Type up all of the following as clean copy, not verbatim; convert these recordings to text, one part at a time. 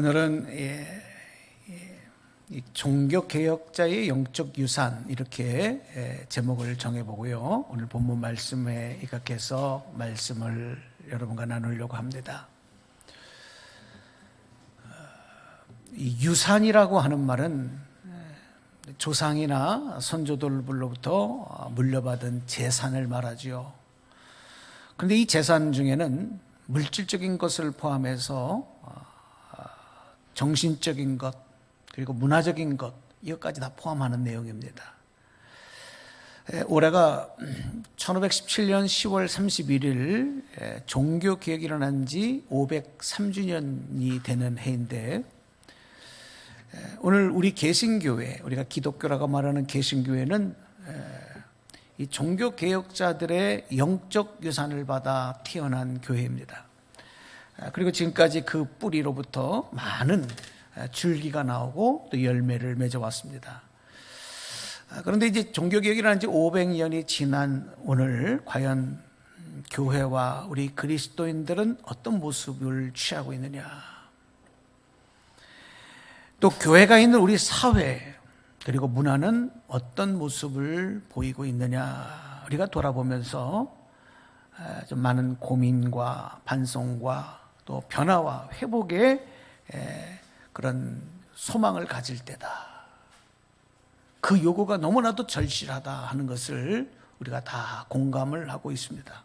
오늘은 이 종교개혁자의 영적 유산 이렇게 제목을 정해보고요. 오늘 본문 말씀에 입각해서 말씀을 여러분과 나누려고 합니다. 이 유산이라고 하는 말은 조상이나 선조들로부터 물려받은 재산을 말하지요. 그런데 이 재산 중에는 물질적인 것을 포함해서 정신적인 것 그리고 문화적인 것 이것까지 다 포함하는 내용입니다. 올해가 1517년 10월 31일 종교개혁이 일어난 지 503주년이 되는 해인데, 오늘 우리 개신교회, 우리가 기독교라고 말하는 개신교회는 이 종교개혁자들의 영적 유산을 받아 태어난 교회입니다. 그리고 지금까지 그 뿌리로부터 많은 줄기가 나오고 또 열매를 맺어왔습니다. 그런데 이제 종교개혁이라는 지 500년이 지난 오늘 과연 교회와 우리 그리스도인들은 어떤 모습을 취하고 있느냐, 또 교회가 있는 우리 사회 그리고 문화는 어떤 모습을 보이고 있느냐, 우리가 돌아보면서 좀 많은 고민과 반성과 또 변화와 회복의 그런 소망을 가질 때다. 그 요구가 너무나도 절실하다 하는 것을 우리가 다 공감을 하고 있습니다.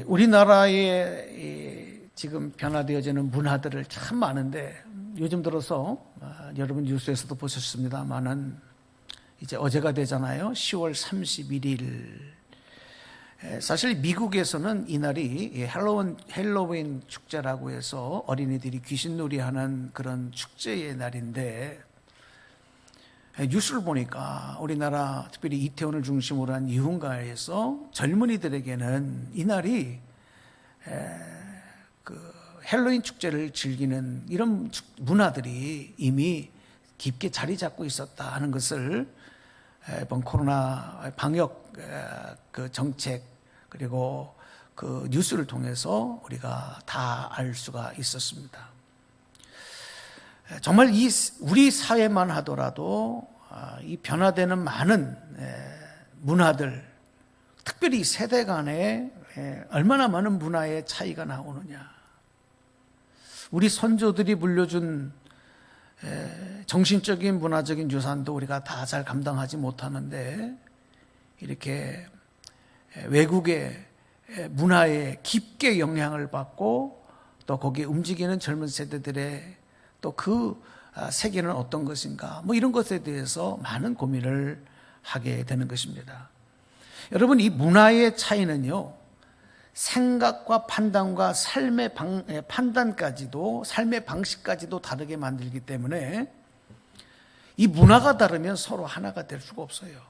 우리나라에 지금 변화되어지는 문화들을 참 많은데, 요즘 들어서 여러분 뉴스에서도 보셨습니다만은 이제 어제가 되잖아요. 10월 31일. 사실 미국에서는 이날이 헬로윈 축제라고 해서 어린이들이 귀신놀이하는 그런 축제의 날인데, 뉴스를 보니까 우리나라 특별히 이태원을 중심으로 한 이훈가에서 젊은이들에게는 이날이 그 헬로윈 축제를 즐기는 이런 문화들이 이미 깊게 자리 잡고 있었다 하는 것을 이번 코로나 방역 그 정책 그리고 그 뉴스를 통해서 우리가 다 알 수가 있었습니다. 정말 우리 사회만 하더라도 이 변화되는 많은 문화들, 특별히 세대 간에 얼마나 많은 문화의 차이가 나오느냐. 우리 선조들이 물려준 정신적인 문화적인 유산도 우리가 다 잘 감당하지 못하는데, 이렇게 외국의 문화에 깊게 영향을 받고 또 거기에 움직이는 젊은 세대들의 또 그 세계는 어떤 것인가, 뭐 이런 것에 대해서 많은 고민을 하게 되는 것입니다. 여러분, 이 문화의 차이는요, 생각과 판단과 삶의 판단까지도, 삶의 방식까지도 다르게 만들기 때문에 이 문화가 다르면 서로 하나가 될 수가 없어요.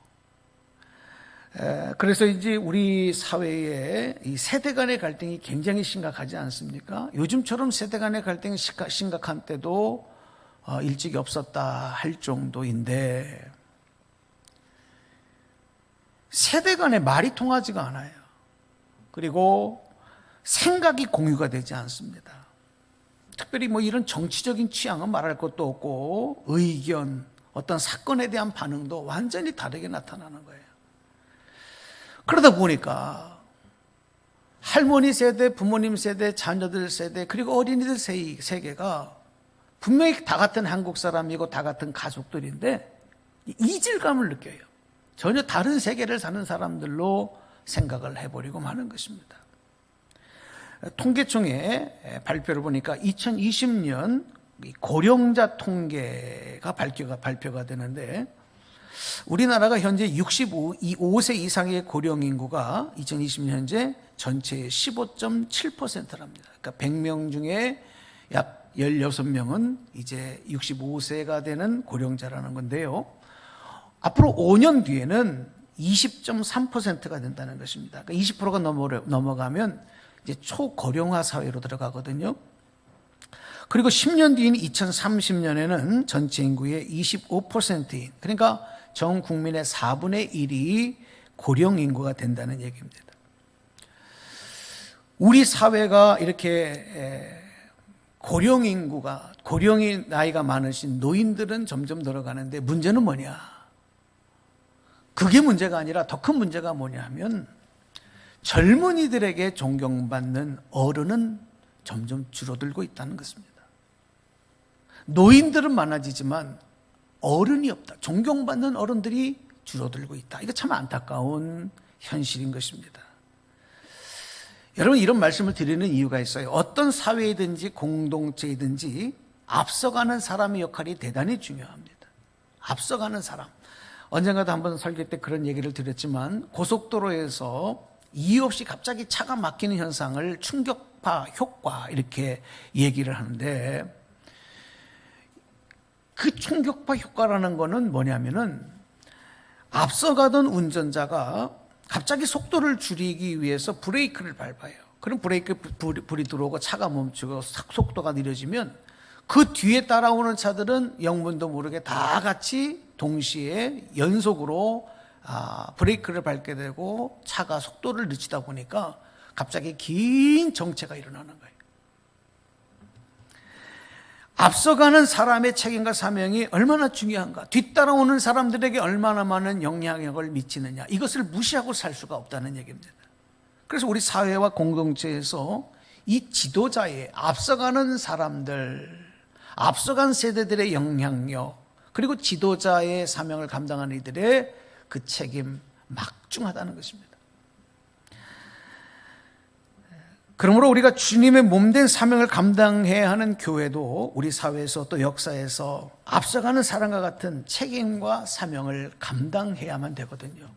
그래서 이제 우리 사회에 이 세대 간의 갈등이 굉장히 심각하지 않습니까? 요즘처럼 세대 간의 갈등이 심각한 때도 일찍이 없었다 할 정도인데, 세대 간의 말이 통하지가 않아요. 그리고 생각이 공유가 되지 않습니다. 특별히 뭐 이런 정치적인 취향은 말할 것도 없고, 의견, 어떤 사건에 대한 반응도 완전히 다르게 나타나는 거예요. 그러다 보니까 할머니 세대, 부모님 세대, 자녀들 세대, 그리고 어린이들 세계가 분명히 다 같은 한국 사람이고 다 같은 가족들인데 이질감을 느껴요. 전혀 다른 세계를 사는 사람들로 생각을 해버리고 마는 것입니다. 통계청의 발표를 보니까 2020년 고령자 통계가 발표가 되는데, 우리나라가 현재 65세 이상의 고령 인구가 2020년 현재 전체의 15.7%랍니다. 그러니까 100명 중에 약 16명은 이제 65세가 되는 고령자라는 건데요. 앞으로 5년 뒤에는 20.3%가 된다는 것입니다. 그러니까 20%가 넘어가면 이제 초고령화 사회로 들어가거든요. 그리고 10년 뒤인 2030년에는 전체 인구의 25%인, 그러니까 전 국민의 4분의 1이 고령 인구가 된다는 얘기입니다. 우리 사회가 이렇게 고령이 나이가 많으신 노인들은 점점 늘어가는데 문제는 뭐냐? 그게 문제가 아니라 더 큰 문제가 뭐냐 하면 젊은이들에게 존경받는 어른은 점점 줄어들고 있다는 것입니다. 노인들은 많아지지만 어른이 없다. 존경받는 어른들이 줄어들고 있다. 이거 참 안타까운 현실인 것입니다. 여러분, 이런 말씀을 드리는 이유가 있어요. 어떤 사회이든지 공동체이든지 앞서가는 사람의 역할이 대단히 중요합니다. 앞서가는 사람. 언젠가도 한번 설교 때 그런 얘기를 드렸지만 고속도로에서 이유 없이 갑자기 차가 막히는 현상을 충격파 효과 이렇게 얘기를 하는데, 그 충격파 효과라는 거는 뭐냐면은 앞서가던 운전자가 갑자기 속도를 줄이기 위해서 브레이크를 밟아요. 그럼 브레이크 불이 들어오고 차가 멈추고 속도가 느려지면 그 뒤에 따라오는 차들은 영문도 모르게 다 같이 동시에 연속으로 브레이크를 밟게 되고 차가 속도를 늦추다 보니까 갑자기 긴 정체가 일어나는 거예요. 앞서가는 사람의 책임과 사명이 얼마나 중요한가, 뒤따라오는 사람들에게 얼마나 많은 영향력을 미치느냐, 이것을 무시하고 살 수가 없다는 얘기입니다. 그래서 우리 사회와 공동체에서 이 지도자의 앞서가는 사람들, 앞서간 세대들의 영향력, 그리고 지도자의 사명을 감당하는 이들의 그 책임 막중하다는 것입니다. 그러므로 우리가 주님의 몸된 사명을 감당해야 하는 교회도 우리 사회에서 또 역사에서 앞서가는 사람과 같은 책임과 사명을 감당해야만 되거든요.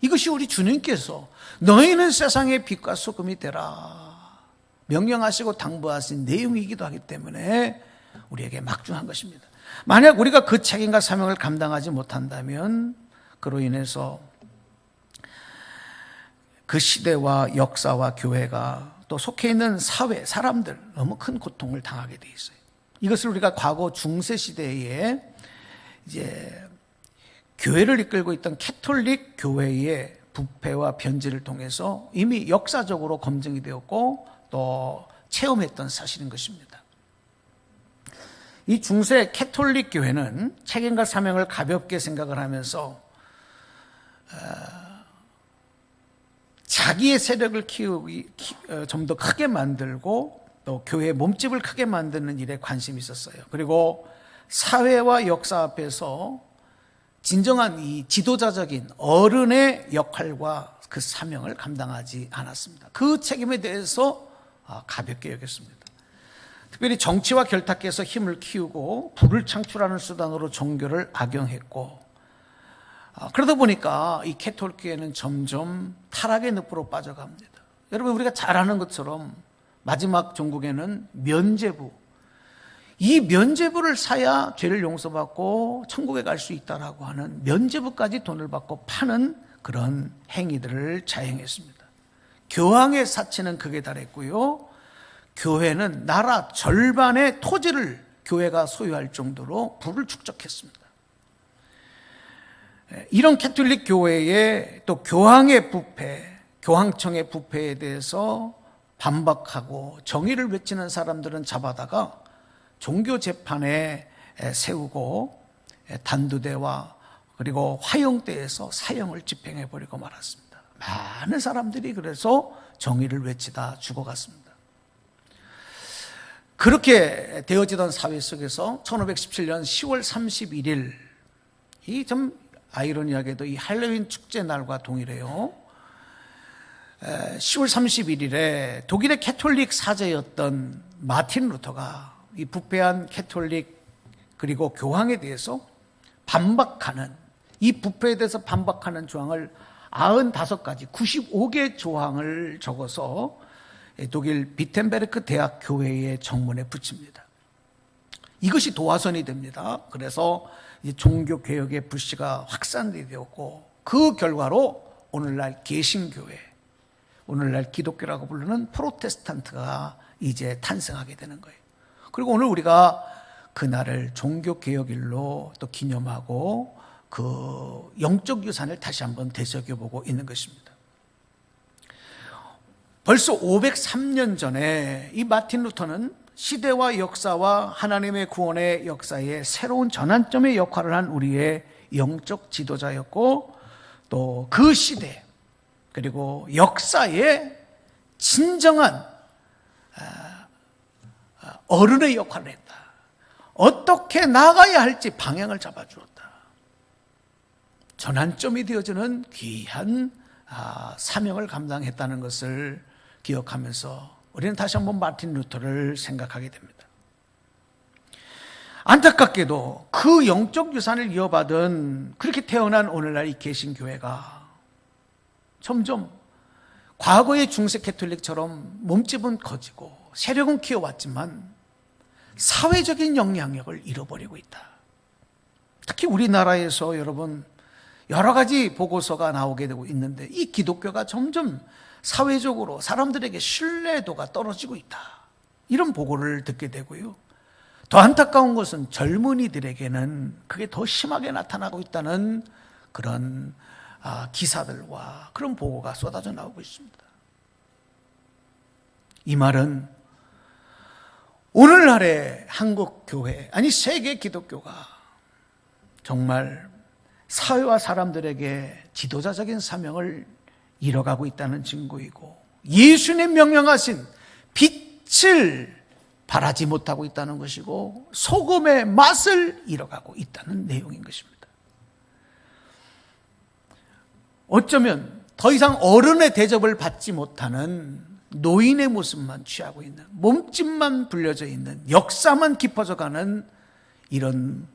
이것이 우리 주님께서 너희는 세상의 빛과 소금이 되라 명령하시고 당부하신 내용이기도 하기 때문에 우리에게 막중한 것입니다. 만약 우리가 그 책임과 사명을 감당하지 못한다면 그로 인해서 그 시대와 역사와 교회가 또 속해 있는 사회, 사람들 너무 큰 고통을 당하게 돼 있어요. 이것을 우리가 과거 중세 시대에 이제 교회를 이끌고 있던 캐톨릭 교회의 부패와 변질을 통해서 이미 역사적으로 검증이 되었고 또 체험했던 사실인 것입니다. 이 중세 캐톨릭 교회는 책임과 사명을 가볍게 생각을 하면서 자기의 세력을 키우기 좀 더 크게 만들고 또 교회의 몸집을 크게 만드는 일에 관심이 있었어요. 그리고 사회와 역사 앞에서 진정한 이 지도자적인 어른의 역할과 그 사명을 감당하지 않았습니다. 그 책임에 대해서 가볍게 여겼습니다. 특별히 정치와 결탁해서 힘을 키우고 부를 창출하는 수단으로 종교를 악용했고, 그러다 보니까 이 캐톨릭교회는 점점 타락의 늪으로 빠져갑니다. 여러분, 우리가 잘 아는 것처럼 마지막 종국에는 면죄부, 이 면죄부를 사야 죄를 용서받고 천국에 갈 수 있다라고 하는 면죄부까지 돈을 받고 파는 그런 행위들을 자행했습니다. 교황의 사치는 극에 달했고요, 교회는 나라 절반의 토지를 교회가 소유할 정도로 부를 축적했습니다. 이런 캐톨릭 교회의 또 교황의 부패, 교황청의 부패에 대해서 반박하고 정의를 외치는 사람들은 잡아다가 종교 재판에 세우고 단두대와 그리고 화형대에서 사형을 집행해버리고 말았습니다. 많은 사람들이 그래서 정의를 외치다 죽어갔습니다. 그렇게 되어지던 사회 속에서 1517년 10월 31일, 이 좀 아이러니하게도 이 할로윈 축제 날과 동일해요. 10월 31일에 독일의 캐톨릭 사제였던 마틴 루터가 이 부패한 캐톨릭 그리고 교황에 대해서 반박하는, 이 부패에 대해서 반박하는 조항을 95가지 95개 조항을 적어서 독일 비텐베르크 대학 교회의 정문에 붙입니다. 이것이 도화선이 됩니다. 그래서 종교 개혁의 불씨가 확산이 되었고, 그 결과로 오늘날 개신교회, 오늘날 기독교라고 부르는 프로테스탄트가 이제 탄생하게 되는 거예요. 그리고 오늘 우리가 그날을 종교 개혁일로 또 기념하고 그 영적 유산을 다시 한번 되새겨보고 있는 것입니다. 벌써 503년 전에 이 마틴 루터는 시대와 역사와 하나님의 구원의 역사에 새로운 전환점의 역할을 한 우리의 영적 지도자였고, 또 그 시대 그리고 역사에 진정한 어른의 역할을 했다. 어떻게 나가야 할지 방향을 잡아주었다. 전환점이 되어주는 귀한 사명을 감당했다는 것을 기억하면서 우리는 다시 한번 마틴 루터를 생각하게 됩니다. 안타깝게도 그 영적 유산을 이어받은, 그렇게 태어난 오늘날 이 개신교회가 점점 과거의 중세 캐톨릭처럼 몸집은 커지고 세력은 키워왔지만 사회적인 영향력을 잃어버리고 있다. 특히 우리나라에서 여러분 여러 가지 보고서가 나오게 되고 있는데, 이 기독교가 점점 사회적으로 사람들에게 신뢰도가 떨어지고 있다, 이런 보고를 듣게 되고요. 더 안타까운 것은 젊은이들에게는 그게 더 심하게 나타나고 있다는 그런 기사들과 그런 보고가 쏟아져 나오고 있습니다. 이 말은 오늘날의 한국 교회, 아니 세계 기독교가 정말 사회와 사람들에게 지도자적인 사명을 잃어가고 있다는 증거이고, 예수님 명령하신 빛을 바라지 못하고 있다는 것이고, 소금의 맛을 잃어가고 있다는 내용인 것입니다. 어쩌면 더 이상 어른의 대접을 받지 못하는 노인의 모습만 취하고 있는, 몸집만 불려져 있는, 역사만 깊어져 가는 이런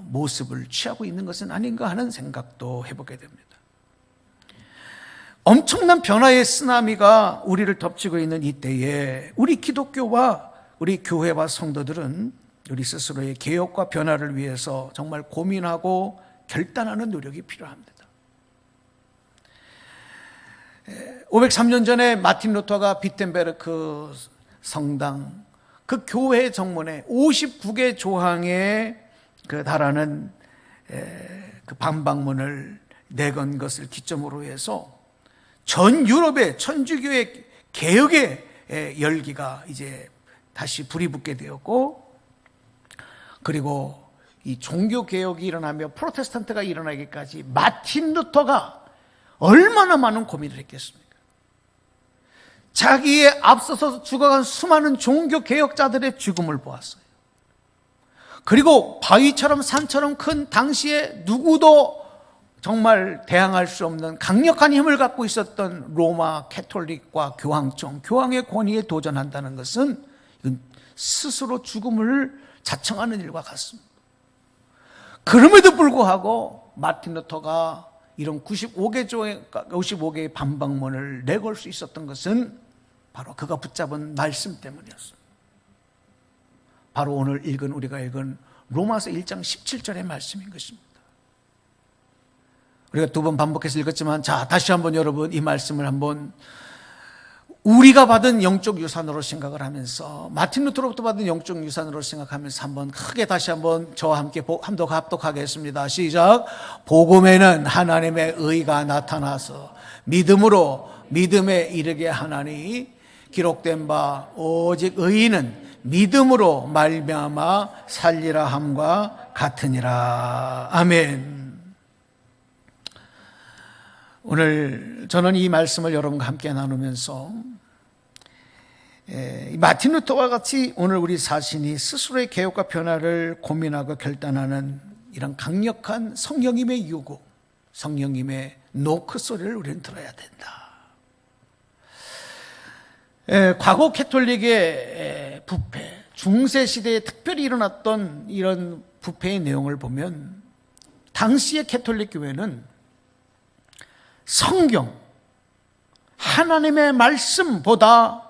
모습을 취하고 있는 것은 아닌가 하는 생각도 해보게 됩니다. 엄청난 변화의 쓰나미가 우리를 덮치고 있는 이때에 우리 기독교와 우리 교회와 성도들은 우리 스스로의 개혁과 변화를 위해서 정말 고민하고 결단하는 노력이 필요합니다. 503년 전에 마틴 루터가 비텐베르크 성당, 그 교회 정문에 59개 조항에 달하는 그 반박문을 내건 것을 기점으로 해서 전 유럽의 천주교의 개혁의 열기가 이제 다시 불이 붙게 되었고, 그리고 이 종교 개혁이 일어나며 프로테스탄트가 일어나기까지 마틴 루터가 얼마나 많은 고민을 했겠습니까? 자기에 앞서서 죽어간 수많은 종교 개혁자들의 죽음을 보았어요. 그리고 바위처럼 산처럼 큰 당시에 누구도 정말 대항할 수 없는 강력한 힘을 갖고 있었던 로마 캐톨릭과 교황청, 교황의 권위에 도전한다는 것은 이건 스스로 죽음을 자청하는 일과 같습니다. 그럼에도 불구하고 마틴 루터가 이런 95개의 반박문을 내걸 수 있었던 것은 바로 그가 붙잡은 말씀 때문이었습니다. 바로 오늘 우리가 읽은 로마서 1장 17절의 말씀인 것입니다. 우리가 두 번 반복해서 읽었지만, 자, 다시 한번 여러분 이 말씀을 한번 우리가 받은 영적 유산으로 생각을 하면서, 마틴 루터로부터 받은 영적 유산으로 생각하면서 한번 크게 다시 한번 저와 함께 합독하겠습니다. 시작. 복음에는 하나님의 의가 나타나서 믿음으로 믿음에 이르게 하나니, 기록된 바 오직 의인은 믿음으로 말미암아 살리라 함과 같으니라. 아멘. 오늘 저는 이 말씀을 여러분과 함께 나누면서 마틴 루터와 같이 오늘 우리 자신이 스스로의 개혁과 변화를 고민하고 결단하는 이런 강력한 성령님의 요구, 성령님의 노크 소리를 우리는 들어야 된다. 과거 캐톨릭의 부패, 중세 시대에 특별히 일어났던 이런 부패의 내용을 보면, 당시의 캐톨릭 교회는 성경, 하나님의 말씀보다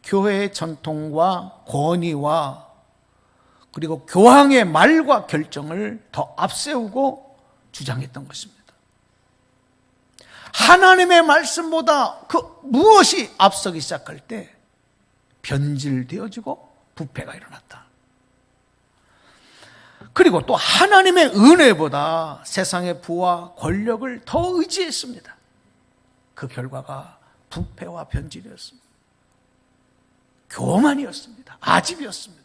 교회의 전통과 권위와 그리고 교황의 말과 결정을 더 앞세우고 주장했던 것입니다. 하나님의 말씀보다 그 무엇이 앞서기 시작할 때 변질되어지고 부패가 일어났다. 그리고 또 하나님의 은혜보다 세상의 부와 권력을 더 의지했습니다. 그 결과가 부패와 변질이었습니다. 교만이었습니다. 아집이었습니다.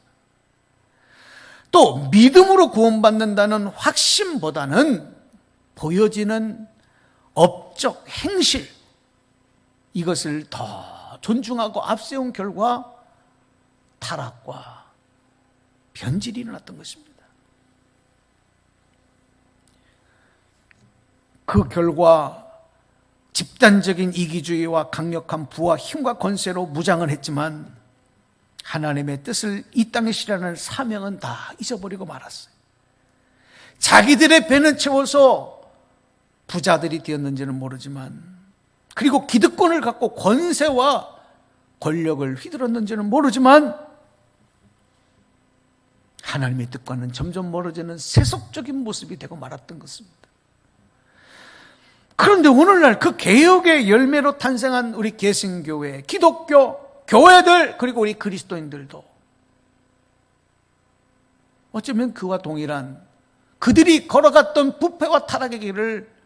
또 믿음으로 구원받는다는 확신보다는 보여지는 업적 행실, 이것을 더 존중하고 앞세운 결과 타락과 변질이 일어났던 것입니다. 그 결과 집단적인 이기주의와 강력한 부와 힘과 권세로 무장을 했지만 하나님의 뜻을 이 땅에 실현하는 사명은 다 잊어버리고 말았어요. 자기들의 배는 채워서 부자들이 되었는지는 모르지만, 그리고 기득권을 갖고 권세와 권력을 휘둘렀는지는 모르지만 하나님의 뜻과는 점점 멀어지는 세속적인 모습이 되고 말았던 것입니다. 그런데 오늘날 그 개혁의 열매로 탄생한 우리 개신교회, 기독교, 교회들, 그리고 우리 그리스도인들도 어쩌면 그와 동일한 그들이 걸어갔던 부패와 타락의 길을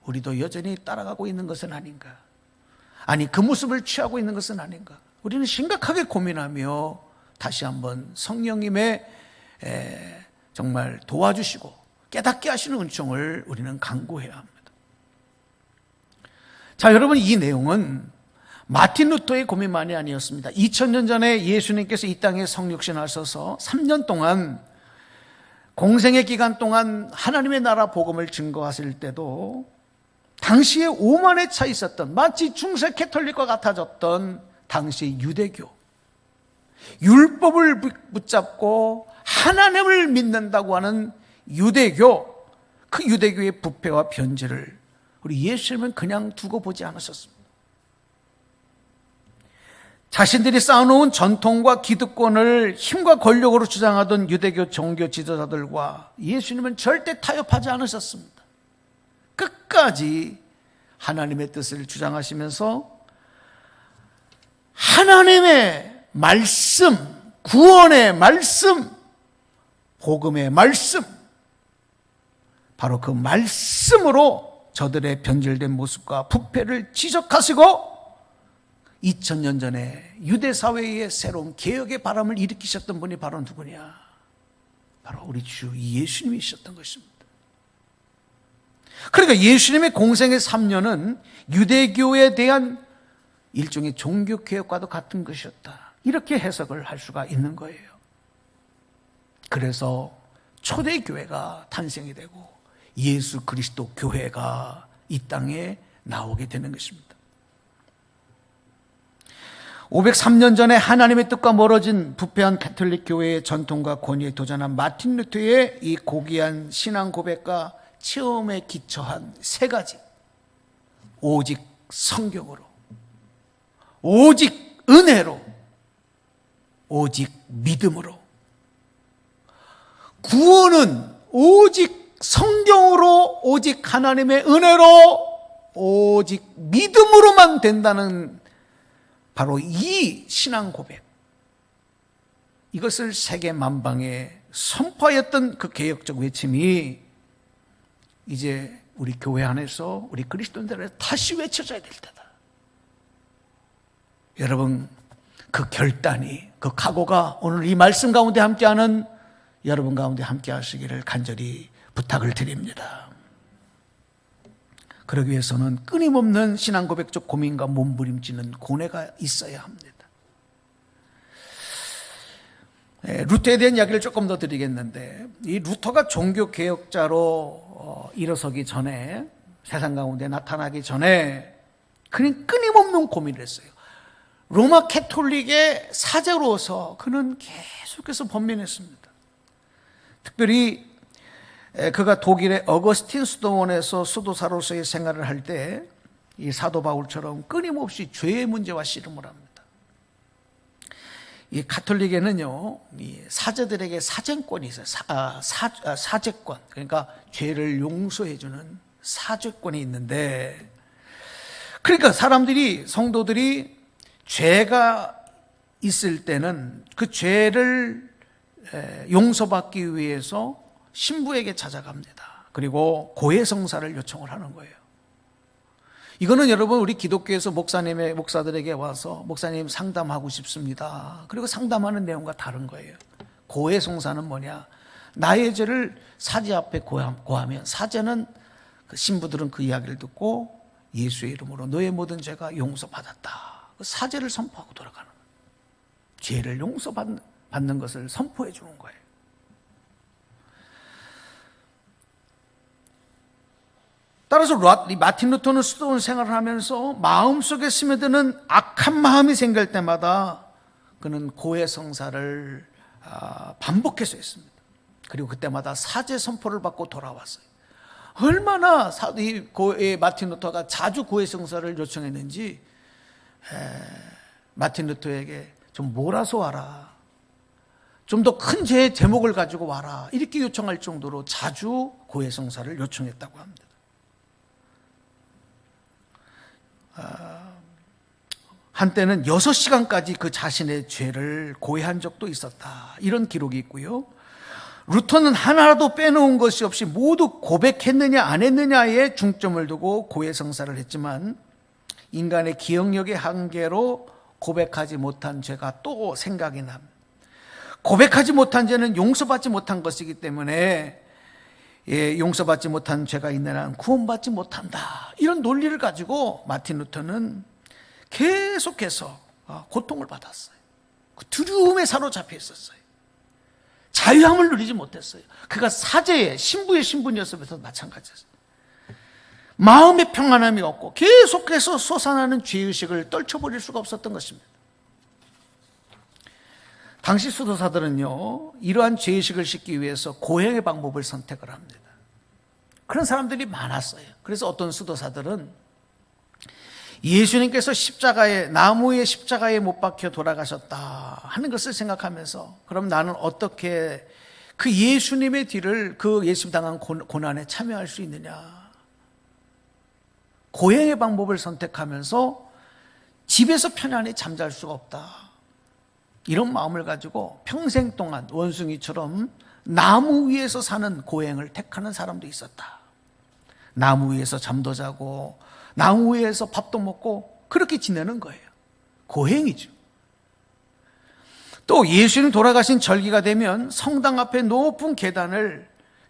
우리도 여전히 따라가고 있는 것은 아닌가? 아니, 그 모습을 취하고 있는 것은 아닌가? 우리는 심각하게 고민하며 다시 한번 성령님의 정말 도와주시고 깨닫게 하시는 은총을 우리는 간구해야 합니다. 자, 여러분, 이 내용은 마틴 루터의 고민만이 아니었습니다. 2000년 전에 예수님께서 이 땅에 성육신하셔서 3년 동안, 공생의 기간 동안 하나님의 나라 복음을 증거하실 때도 당시에 오만에 차 있었던, 마치 중세 캐톨릭과 같아졌던 당시 유대교, 율법을 붙잡고 하나님을 믿는다고 하는 유대교, 그 유대교의 부패와 변질을 우리 예수님은 그냥 두고 보지 않으셨습니다. 자신들이 쌓아놓은 전통과 기득권을 힘과 권력으로 주장하던 유대교 종교 지도자들과 예수님은 절대 타협하지 않으셨습니다. 끝까지 하나님의 뜻을 주장하시면서 하나님의 말씀, 구원의 말씀, 복음의 말씀, 바로 그 말씀으로 저들의 변질된 모습과 부패를 지적하시고 2000년 전에 유대 사회의 새로운 개혁의 바람을 일으키셨던 분이 바로 누구냐? 바로 우리 주 예수님이셨던 것입니다. 그러니까 예수님의 공생의 3년은 유대교에 대한 일종의 종교개혁과도 같은 것이었다, 이렇게 해석을 할 수가 있는 거예요. 그래서 초대교회가 탄생이 되고 예수 그리스도 교회가 이 땅에 나오게 되는 것입니다. 503년 전에 하나님의 뜻과 멀어진 부패한 가톨릭 교회의 전통과 권위에 도전한 마틴 루터의 이 고귀한 신앙 고백과 체험에 기초한 세 가지, 오직 성경으로, 오직 은혜로, 오직 믿음으로, 구원은 오직 성경으로, 오직 하나님의 은혜로, 오직 믿음으로만 된다는 바로 이 신앙 고백, 이것을 세계 만방에 선포하였던 그 개혁적 외침이 이제 우리 교회 안에서 우리 그리스도인들에 다시 외쳐져야 될 때다. 여러분, 그 결단이, 그 각오가 오늘 이 말씀 가운데 함께하는 여러분 가운데 함께 하시기를 간절히 부탁을 드립니다. 그러기 위해서는 끊임없는 신앙 고백적 고민과 몸부림치는 고뇌가 있어야 합니다. 루터에 대한 이야기를 조금 더 드리겠는데, 이 루터가 종교개혁자로 일어서기 전에, 세상 가운데 나타나기 전에 그는 끊임없는 고민을 했어요. 로마 캐톨릭의 사제로서 그는 계속해서 번민했습니다. 특별히 그가 독일의 어거스틴 수도원에서 수도사로서의 생활을 할 때 이 사도 바울처럼 끊임없이 죄의 문제와 씨름을 합니다. 이 가톨릭에는요, 이 사제들에게 사정권이 있어요. 사죄권, 그러니까 죄를 용서해주는 사죄권이 있는데, 그러니까 사람들이, 성도들이 죄가 있을 때는 그 죄를 용서받기 위해서 신부에게 찾아갑니다. 그리고 고해성사를 요청을 하는 거예요. 이거는 여러분 우리 기독교에서 목사들에게 와서 목사님 상담하고 싶습니다. 그리고 상담하는 내용과 다른 거예요. 고해성사는 뭐냐? 나의 죄를 사제 앞에 고하면 사제는 그 신부들은 그 이야기를 듣고 예수의 이름으로 너의 모든 죄가 용서받았다. 그 사제를 선포하고 돌아가는 거예요. 죄를 용서받는 것을 선포해 주는 거예요. 따라서 마틴 루터는 수도원 생활을 하면서 마음속에 스며드는 악한 마음이 생길 때마다 그는 고해성사를 반복해서 했습니다. 그리고 그때마다 사제 선포를 받고 돌아왔어요. 얼마나 마틴 루터가 자주 고해성사를 요청했는지 마틴 루터에게 좀 몰아서 와라, 좀 더 큰 죄의 제목을 가지고 와라, 이렇게 요청할 정도로 자주 고해성사를 요청했다고 합니다. 한때는 6시간까지 그 자신의 죄를 고해한 적도 있었다, 이런 기록이 있고요. 루터는 하나라도 빼놓은 것이 없이 모두 고백했느냐 안 했느냐에 중점을 두고 고해성사를 했지만 인간의 기억력의 한계로 고백하지 못한 죄가 또 생각이 납니다. 고백하지 못한 죄는 용서받지 못한 것이기 때문에 용서받지 못한 죄가 있는 한 구원받지 못한다, 이런 논리를 가지고 마틴 루터는 계속해서 고통을 받았어요. 그 두려움에 사로잡혀 있었어요. 자유함을 누리지 못했어요. 그가 사제의 신부의 신분이었음에도 마찬가지였어요. 마음의 평안함이 없고 계속해서 솟아나는 죄의식을 떨쳐버릴 수가 없었던 것입니다. 당시 수도사들은요, 이러한 죄의식을 씻기 위해서 고행의 방법을 선택을 합니다. 그런 사람들이 많았어요. 그래서 어떤 수도사들은 예수님께서 나무의 십자가에 못 박혀 돌아가셨다 하는 것을 생각하면서, 그럼 나는 어떻게 그 예수님의 뒤를, 그 예수님 당한 고난에 참여할 수 있느냐, 고행의 방법을 선택하면서 집에서 편안히 잠잘 수가 없다, 이런 마음을 가지고 평생 동안 원숭이처럼 나무 위에서 사는 고행을 택하는 사람도 있었다. 나무 위에서 잠도 자고 나무 위에서 밥도 먹고 그렇게 지내는 거예요. 고행이죠. 또 예수님 돌아가신 절기가 되면 성당 앞에 높은 계단을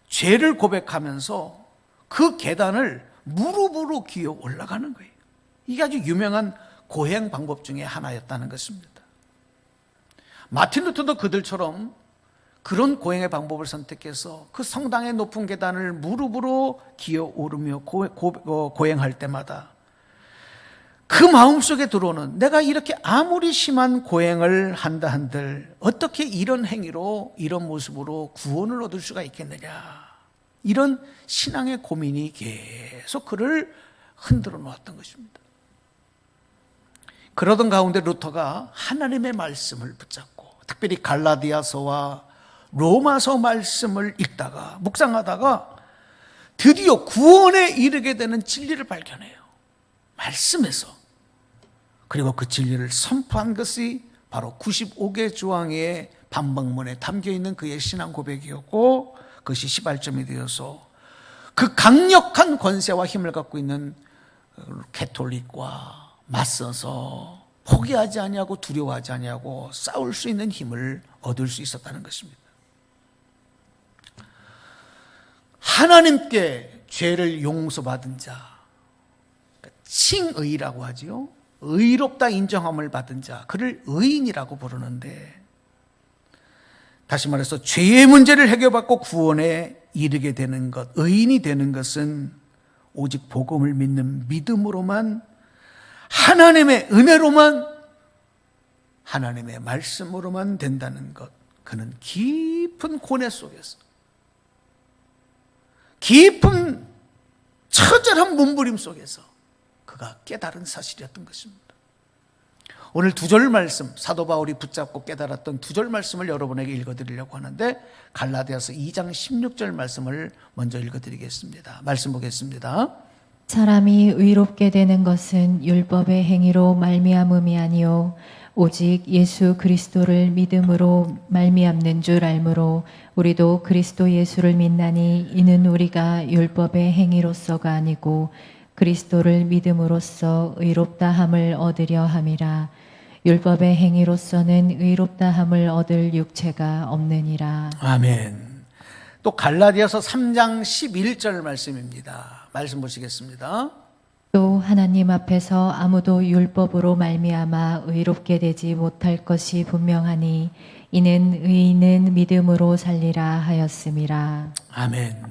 죄를 고백하면서 그 계단을 무릎으로 기어 올라가는 거예요. 이게 아주 유명한 고행 방법 중에 하나였다는 것입니다. 마틴 루터도 그들처럼 그런 고행의 방법을 선택해서 그 성당의 높은 계단을 무릎으로 기어 오르며 고행할 때마다 그 마음속에 들어오는, 내가 이렇게 아무리 심한 고행을 한다 한들 어떻게 이런 행위로, 이런 모습으로 구원을 얻을 수가 있겠느냐, 이런 신앙의 고민이 계속 그를 흔들어 놓았던 것입니다. 그러던 가운데 루터가 하나님의 말씀을 붙잡고, 특별히 갈라디아서와 로마서 말씀을 읽다가 묵상하다가 드디어 구원에 이르게 되는 진리를 발견해요. 말씀에서. 그리고 그 진리를 선포한 것이 바로 95개 조항의 반박문에 담겨있는 그의 신앙 고백이었고, 그것이 시발점이 되어서 그 강력한 권세와 힘을 갖고 있는 캐톨릭과 맞서서 포기하지 아니하고 두려워하지 아니하고 싸울 수 있는 힘을 얻을 수 있었다는 것입니다. 하나님께 죄를 용서받은 자, 칭의라고 하지요. 의롭다 인정함을 받은 자, 그를 의인이라고 부르는데, 다시 말해서 죄의 문제를 해결받고 구원에 이르게 되는 것, 의인이 되는 것은 오직 복음을 믿는 믿음으로만, 하나님의 은혜로만, 하나님의 말씀으로만 된다는 것. 그는 깊은 고뇌 속에서, 깊은 처절한 몸부림 속에서 그가 깨달은 사실이었던 것입니다. 오늘 2절 말씀, 사도 바울이 붙잡고 깨달았던 2절 말씀을 여러분에게 읽어드리려고 하는데, 갈라디아서 2장 16절 말씀을 먼저 읽어드리겠습니다. 말씀 보겠습니다. 사람이 의롭게 되는 것은 율법의 행위로 말미암음이 아니요 오직 예수 그리스도를 믿음으로 말미암는 줄 알므로 우리도 그리스도 예수를 믿나니 이는 우리가 율법의 행위로서가 아니고 그리스도를 믿음으로써 의롭다함을 얻으려 함이라. 율법의 행위로서는 의롭다함을 얻을 육체가 없느니라. 아멘. 또 갈라디아서 3장 11절 말씀입니다. 말씀 보시겠습니다. 또 하나님 앞에서 아무도 율법으로 말미암아 의롭게 되지 못할 것이 분명하니 이는 의인은 믿음으로 살리라 하였음이라. 아멘.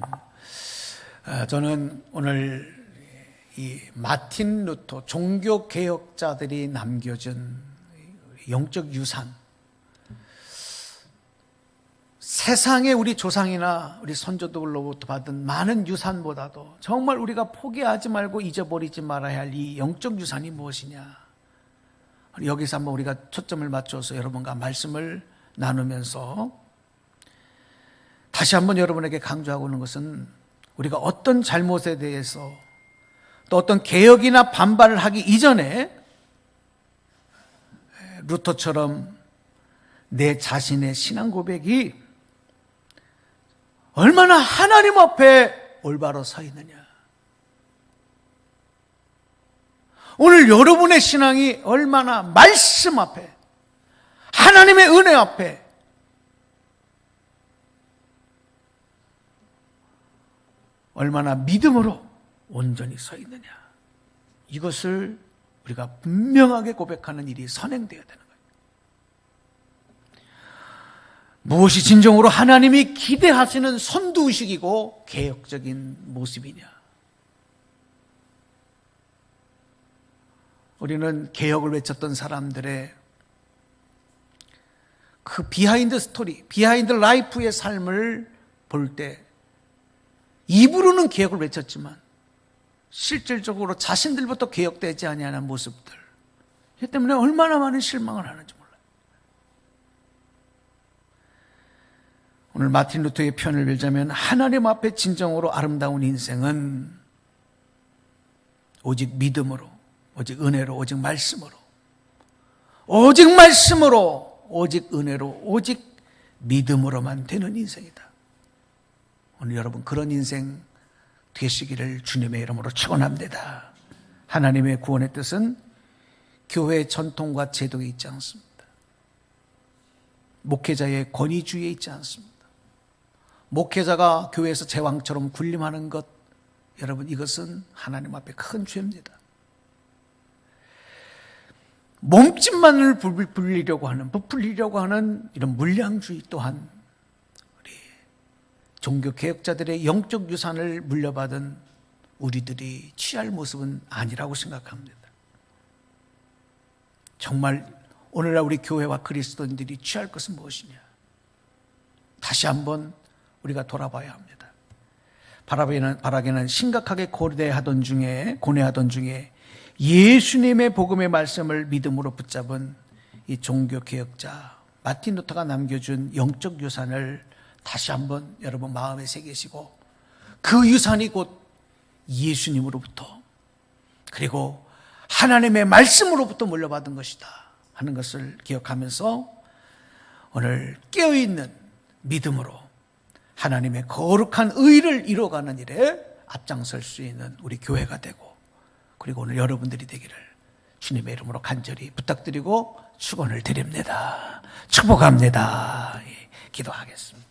저는 오늘 이 마틴 루터 종교 개혁자들이 남겨준 영적 유산, 세상에 우리 조상이나 우리 선조들로부터 받은 많은 유산보다도 정말 우리가 포기하지 말고 잊어버리지 말아야 할 이 영적 유산이 무엇이냐, 여기서 한번 우리가 초점을 맞춰서 여러분과 말씀을 나누면서 다시 한번 여러분에게 강조하고 있는 것은, 우리가 어떤 잘못에 대해서 또 어떤 개혁이나 반발을 하기 이전에 루터처럼 내 자신의 신앙 고백이 얼마나 하나님 앞에 올바로 서 있느냐, 오늘 여러분의 신앙이 얼마나 말씀 앞에, 하나님의 은혜 앞에 얼마나 믿음으로 온전히 서 있느냐, 이것을 우리가 분명하게 고백하는 일이 선행되어야 되는 거예요. 무엇이 진정으로 하나님이 기대하시는 선두의식이고 개혁적인 모습이냐? 우리는 개혁을 외쳤던 사람들의 그 비하인드 스토리, 비하인드 라이프의 삶을 볼 때 입으로는 개혁을 외쳤지만 실질적으로 자신들부터 개혁되지 아니하는 모습들, 이 때문에 얼마나 많은 실망을 하는지 몰라요. 오늘 마틴 루터의 편을 빌자면, 하나님 앞에 진정으로 아름다운 인생은 오직 믿음으로, 오직 은혜로, 오직 말씀으로, 오직 말씀으로, 오직 은혜로, 오직 믿음으로만 되는 인생이다. 오늘 여러분 그런 인생 되시기를 주님의 이름으로 축원합니다. 하나님의 구원의 뜻은 교회의 전통과 제도에 있지 않습니다. 목회자의 권위주의에 있지 않습니다. 목회자가 교회에서 제왕처럼 군림하는 것, 여러분 이것은 하나님 앞에 큰 죄입니다. 몸집만을 부풀리려고 하는 이런 물량주의 또한 종교 개혁자들의 영적 유산을 물려받은 우리들이 취할 모습은 아니라고 생각합니다. 정말 오늘날 우리 교회와 그리스도인들이 취할 것은 무엇이냐? 다시 한번 우리가 돌아봐야 합니다. 바라기는 심각하게 고뇌하던 중에 예수님의 복음의 말씀을 믿음으로 붙잡은 이 종교 개혁자 마틴 루터가 남겨준 영적 유산을 다시 한번 여러분 마음에 새기시고, 그 유산이 곧 예수님으로부터 그리고 하나님의 말씀으로부터 물려받은 것이다 하는 것을 기억하면서 오늘 깨어있는 믿음으로 하나님의 거룩한 의를 이루어가는 일에 앞장설 수 있는 우리 교회가 되고, 그리고 오늘 여러분들이 되기를 주님의 이름으로 간절히 부탁드리고 축원을 드립니다. 축복합니다. 기도하겠습니다.